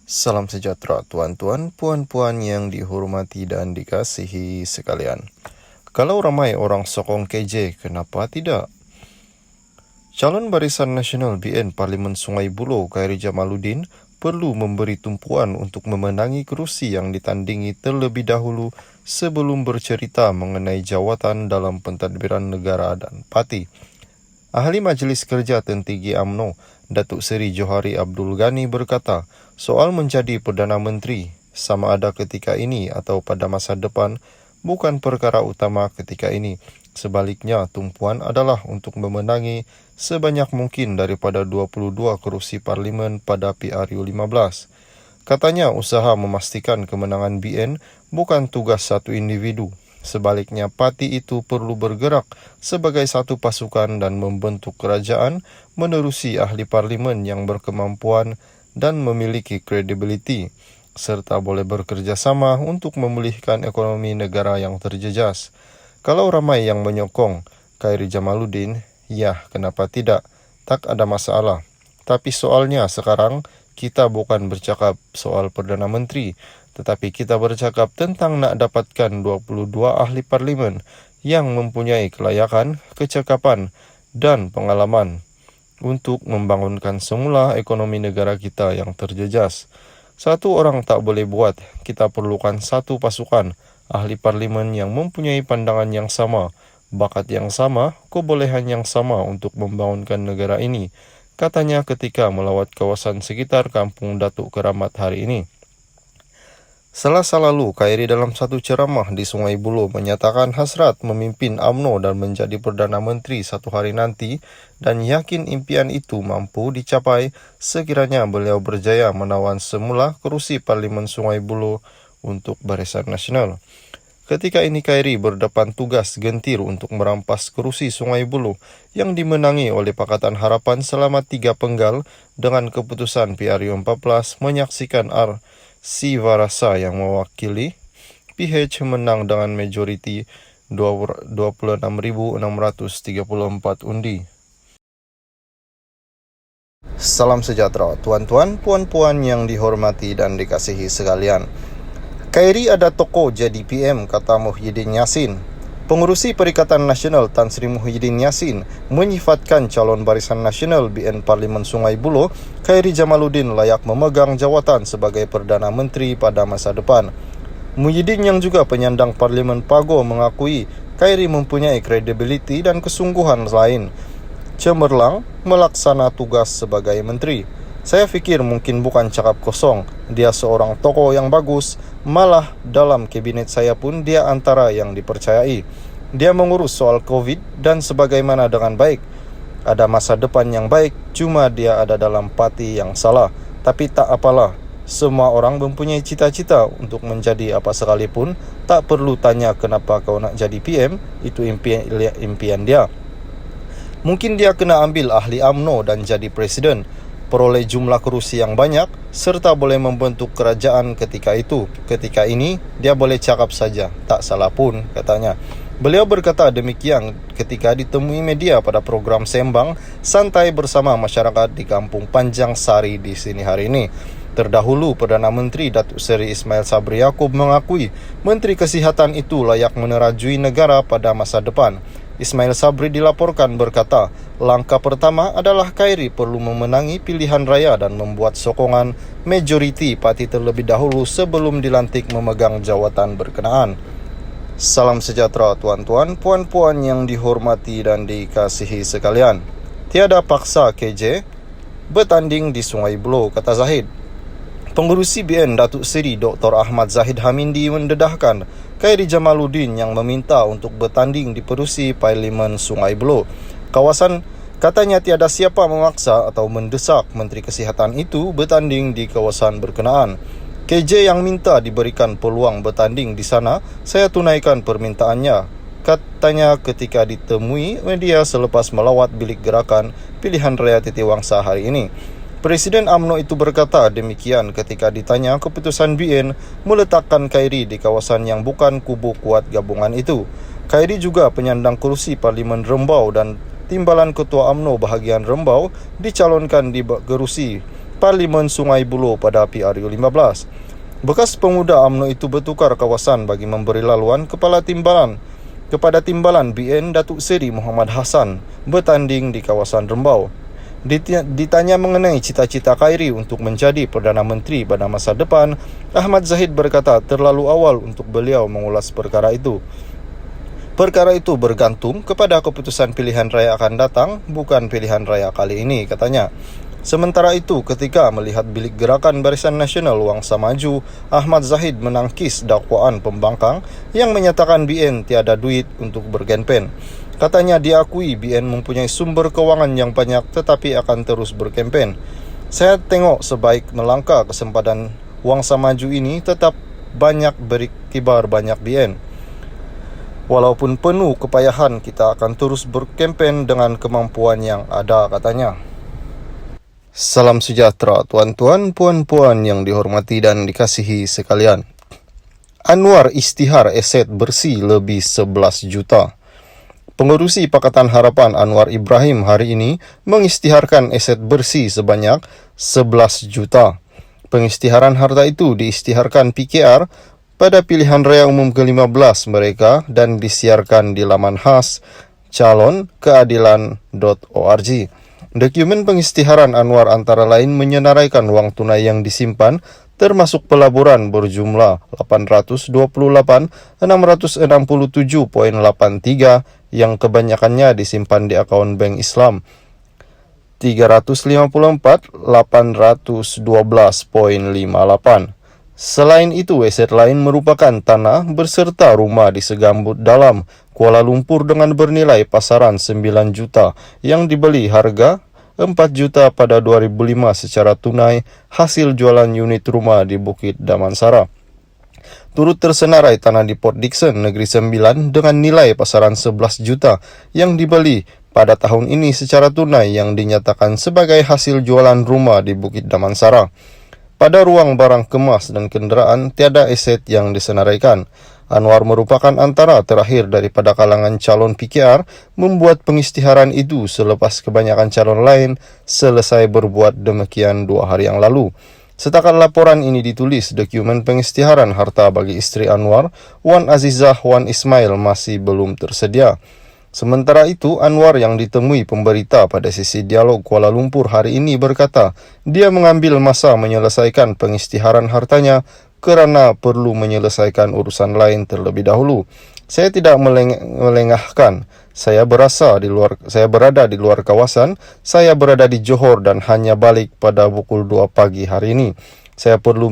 Salam sejahtera tuan-tuan, puan-puan yang dihormati dan dikasihi sekalian. Kalau ramai orang sokong KJ, kenapa tidak? Calon Barisan Nasional BN Parlimen Sungai Buloh, Khairi Jamaluddin, perlu memberi tumpuan untuk memenangi kerusi yang ditandingi terlebih dahulu sebelum bercerita mengenai jawatan dalam pentadbiran negara dan parti. Ahli Majlis Kerja Tinggi UMNO, Datuk Seri Johari Abdul Ghani berkata, soal menjadi Perdana Menteri, sama ada ketika ini atau pada masa depan, bukan perkara utama ketika ini. Sebaliknya, tumpuan adalah untuk memenangi sebanyak mungkin daripada 22 kerusi parlimen pada PRU 15. Katanya, usaha memastikan kemenangan BN bukan tugas satu individu. Sebaliknya, parti itu perlu bergerak sebagai satu pasukan dan membentuk kerajaan menerusi ahli parlimen yang berkemampuan dan memiliki kredibiliti, serta boleh bekerjasama untuk memulihkan ekonomi negara yang terjejas. Kalau ramai yang menyokong Khairi Jamaluddin, ya kenapa tidak, tak ada masalah. Tapi soalnya sekarang kita bukan bercakap soal Perdana Menteri, tetapi kita bercakap tentang nak dapatkan 22 ahli parlimen yang mempunyai kelayakan, kecakapan dan pengalaman untuk membangunkan semula ekonomi negara kita yang terjejas. Satu orang tak boleh buat, kita perlukan satu pasukan ahli parlimen yang mempunyai pandangan yang sama, bakat yang sama, kebolehan yang sama untuk membangunkan negara ini, katanya ketika melawat kawasan sekitar Kampung Datuk Keramat hari ini. Selasa lalu, Khairi dalam satu ceramah di Sungai Buloh menyatakan hasrat memimpin UMNO dan menjadi Perdana Menteri satu hari nanti dan yakin impian itu mampu dicapai sekiranya beliau berjaya menawan semula kerusi Parlimen Sungai Buloh untuk Barisan Nasional. Ketika ini Khairi berdepan tugas gentir untuk merampas kerusi Sungai Buloh yang dimenangi oleh Pakatan Harapan selama 3 penggal dengan keputusan PRU 14 menyaksikan Sivarasa yang mewakili PH menang dengan majoriti 26.634 undi. Salam sejahtera tuan-tuan, puan-puan yang dihormati dan dikasihi sekalian. Khairi ada toko jadi PM, kata Muhyiddin Yassin. Pengurusi Perikatan Nasional Tan Sri Muhyiddin Yassin menyifatkan calon Barisan Nasional BN Parlimen Sungai Buloh, Khairi Jamaluddin layak memegang jawatan sebagai Perdana Menteri pada masa depan. Muhyiddin yang juga penyandang Parlimen Pago mengakui Khairi mempunyai kredibiliti dan kesungguhan lain cemerlang melaksana tugas sebagai menteri. Saya fikir mungkin bukan cakap kosong, dia seorang tokoh yang bagus, malah dalam kabinet saya pun dia antara yang dipercayai. Dia mengurus soal COVID dan sebagaimana dengan baik. Ada masa depan yang baik, cuma dia ada dalam parti yang salah. Tapi tak apalah, semua orang mempunyai cita-cita untuk menjadi apa sekalipun, tak perlu tanya kenapa kau nak jadi PM, itu impian dia. Mungkin dia kena ambil ahli UMNO dan jadi presiden, peroleh jumlah kerusi yang banyak, serta boleh membentuk kerajaan ketika itu. Ketika ini, dia boleh cakap saja, tak salah pun, katanya. Beliau berkata demikian ketika ditemui media pada program Sembang Santai bersama masyarakat di Kampung Panjang Sari di sini hari ini. Terdahulu, Perdana Menteri Datuk Seri Ismail Sabri Yaakob mengakui Menteri Kesihatan itu layak menerajui negara pada masa depan. Ismail Sabri dilaporkan berkata, langkah pertama adalah Khairi perlu memenangi pilihan raya dan membuat sokongan majoriti parti terlebih dahulu sebelum dilantik memegang jawatan berkenaan. Salam sejahtera tuan-tuan, puan-puan yang dihormati dan dikasihi sekalian. Tiada paksa KJ bertanding di Sungai Buloh, kata Zahid. Pengurusi BN Datuk Seri Dr. Ahmad Zahid Hamindi mendedahkan Khairi Jamaluddin yang meminta untuk bertanding di perusi Parlimen Sungai Buloh. Katanya tiada siapa memaksa atau mendesak Menteri Kesihatan itu bertanding di kawasan berkenaan. KJ yang minta diberikan peluang bertanding di sana, saya tunaikan permintaannya, katanya ketika ditemui media selepas melawat bilik gerakan pilihan raya Titiwangsa hari ini. Presiden UMNO itu berkata demikian ketika ditanya keputusan BN meletakkan Khairi di kawasan yang bukan kubu kuat gabungan itu. Khairi juga penyandang kursi Parlimen Rembau dan timbalan Ketua UMNO bahagian Rembau dicalonkan di kerusi Parlimen Sungai Buloh pada PRU 15. Bekas pemuda UMNO itu bertukar kawasan bagi memberi laluan kepada timbalan BN Datuk Seri Muhammad Hassan bertanding di kawasan Rembau. Ditanya mengenai cita-cita Khairi untuk menjadi Perdana Menteri pada masa depan, Ahmad Zahid berkata terlalu awal untuk beliau mengulas perkara itu. Perkara itu bergantung kepada keputusan pilihan raya akan datang, bukan pilihan raya kali ini, katanya. Sementara itu, ketika melihat bilik gerakan Barisan Nasional Wangsa Maju, Ahmad Zahid menangkis dakwaan pembangkang yang menyatakan BN tiada duit untuk berkempen. Katanya diakui BN mempunyai sumber keuangan yang banyak tetapi akan terus berkempen. Saya tengok sebaik melangkah kesempatan Wangsa Maju ini tetap banyak beriktibar banyak BN. Walaupun penuh kepayahan, kita akan terus berkempen dengan kemampuan yang ada, katanya. Salam sejahtera tuan-tuan, puan-puan yang dihormati dan dikasihi sekalian. Anwar isytihar aset bersih lebih 11 juta. Pengerusi Pakatan Harapan Anwar Ibrahim hari ini mengisytiharkan aset bersih sebanyak 11 juta. Pengisytiharan harta itu diisytiharkan PKR pada pilihan raya umum ke-15 mereka dan disiarkan di laman khas calonkeadilan.org. Dokumen pengisytiharan Anwar antara lain menyenaraikan wang tunai yang disimpan termasuk pelaburan berjumlah 828,667,83 yang kebanyakannya disimpan di akaun bank Islam 354,812,58. Selain itu, aset lain merupakan tanah berserta rumah di Segambut Dalam, Kuala Lumpur dengan bernilai pasaran 9 juta yang dibeli harga 4 juta pada 2005 secara tunai hasil jualan unit rumah di Bukit Damansara. Turut tersenarai tanah di Port Dickson, Negeri Sembilan dengan nilai pasaran 11 juta yang dibeli pada tahun ini secara tunai yang dinyatakan sebagai hasil jualan rumah di Bukit Damansara. Pada ruang barang kemas dan kenderaan, tiada aset yang disenaraikan. Anwar merupakan antara terakhir daripada kalangan calon PKR membuat pengisytiharan itu selepas kebanyakan calon lain selesai berbuat demikian 2 hari yang lalu. Setakat laporan ini ditulis, dokumen pengisytiharan harta bagi isteri Anwar, Wan Azizah Wan Ismail masih belum tersedia. Sementara itu, Anwar yang ditemui pemberita pada sesi dialog Kuala Lumpur hari ini berkata, dia mengambil masa menyelesaikan pengisytiharan hartanya kerana perlu menyelesaikan urusan lain terlebih dahulu. Saya tidak melengahkan. Saya berada di luar kawasan. Saya berada di Johor dan hanya balik pada pukul 2 pagi hari ini. Saya perlu